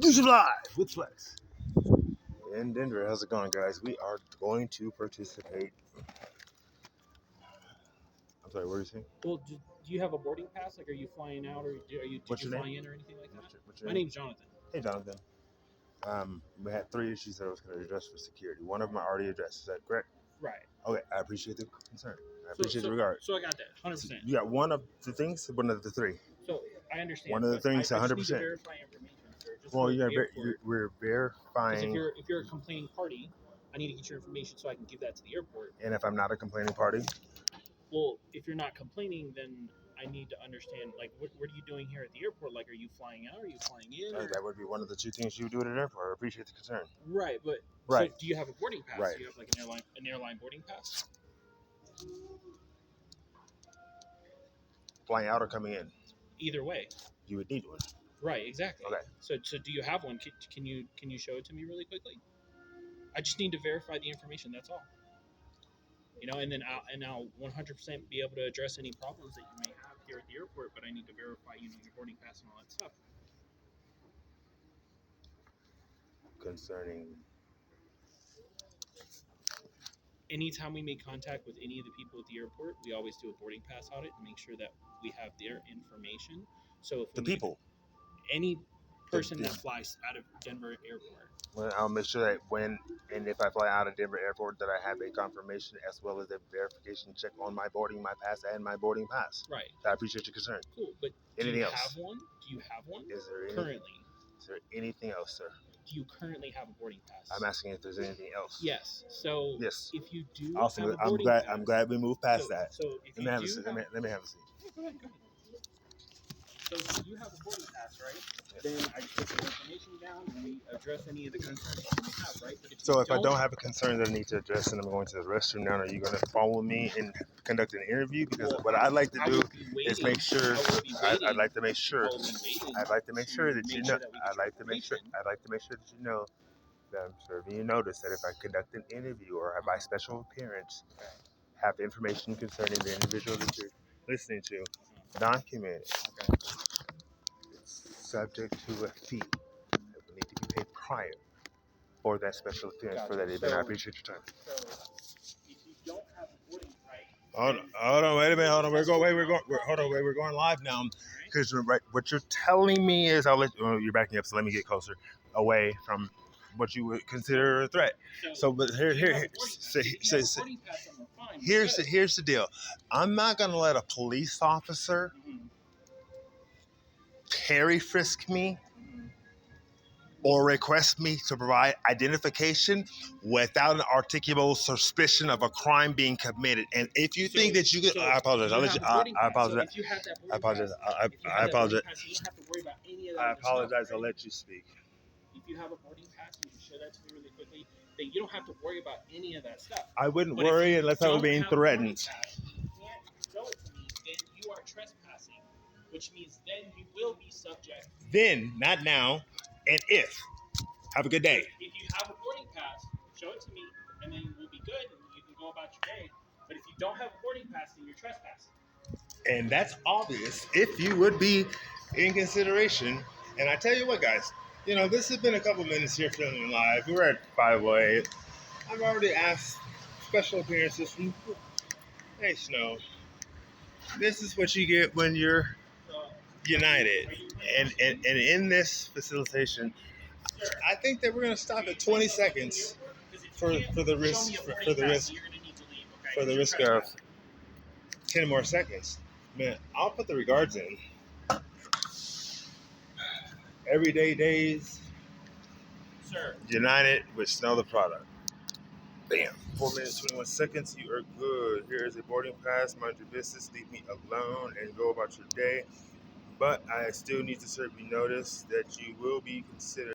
YouTube Live with Flex in Denver. How's it going, guys? We are going to participate. I'm sorry, what are you saying? Well, do you have a boarding pass? Like, are you flying out, or did you fly in or anything like that? What's your My name? name's Jonathan. Hey, Jonathan. We had 3 issues that I was going to address for security. One of them I already addressed. Is that correct? Right. Okay, I appreciate the concern. I appreciate the regard. So I got that, 100%. So you got one of the things, one of the 3. So I understand. One of the things, I 100%. just need to verify information, sir. Just Well, we're Because verifying. if you're a complaining party, I need to get your information so I can give that to the airport. And if I'm not a complaining party? Well, if you're not complaining, then I need to understand, like, what are you doing here at the airport? Like, are you flying out? Are you flying in? That would be one of the 2 things you would do at an airport. I appreciate the concern. Right, but right. So do you have a boarding pass? Right. Do you have like an airline boarding pass? Flying out or coming in? Either way. You would need one. Right, exactly. Okay. So do you have one? Can you show it to me really quickly? I just need to verify the information. That's all. And then I'll 100% be able to address any problems that you may have here at the airport. But I need to verify, your boarding pass and all that stuff. Concerning. Anytime we make contact with any of the people at the airport, we always do a boarding pass audit and make sure that we have their information. So if any person that flies out of Denver Airport. Well, I'll make sure that if I fly out of Denver Airport, that I have a confirmation as well as a verification check on my pass and my boarding pass. Right. I appreciate your concern. Cool, but anything else? Have one? Do you have one? Is there currently? Is there anything else, sir? Do you currently have a boarding pass? I'm asking if there's anything else. Yes. So yes. If you do, also, have a boarding pass, I'm glad we moved past that. So if let me have a seat. Let me have a seat. Go ahead. So if you have a boarding pass, right? Yes. Then I just put the information down and we address any of the concerns that you may have, right? But if I don't have a concern that I need to address and I'm going to the restroom now, are you going to follow me and conduct an interview? Because what I'd like to do is make sure. I'd like to make sure. I'd like to make sure that you know. I'd like to make sure that you know that I'm serving you notice that if I conduct an interview or by special appearance, have information concerning the individual that you're listening to documented. Okay. It's subject to a fee that will need to be paid prior for that special appearance for that event. I appreciate your time. So if you don't have a boarding hold on, wait a minute, hold on. We're going live now. Because what you're telling me is, you're backing up, so let me get closer away from what you would consider a threat. But here's the deal. I'm not gonna let a police officer Terry frisk me or request me to provide identification without an articulable suspicion of a crime being committed. And if you think that you can, I apologize. I apologize. I apologize. I apologize. I apologize. I'll let you speak. If you have a boarding pass, you can show that to me really quickly. Then you don't have to worry about any of that stuff. I wouldn't worry unless I was being threatened. If you can't show it to me, then you are trespassing, which means then you will be subject. Then, not now, and if. Have a good day. If you have a boarding pass, show it to me, and then we'll be good, and you can go about your day. But if you don't have a boarding pass, then you're trespassing. And that's obvious if you would be in consideration. And I tell you what, guys. This has been a couple minutes here filming live. We're at 508. I've already asked special appearances from Hey Snow. This is what you get when you're united. And in this facilitation, I think that we're going to stop at 20 seconds for the risk of 10 more seconds. Man, I'll put the regards in. Everyday days, sir. United with Snow the product. Bam. 4 minutes, 21 seconds. You are good. Here is a boarding pass. Mind your business. Leave me alone and go about your day. But I still need to serve you notice that you will be considered.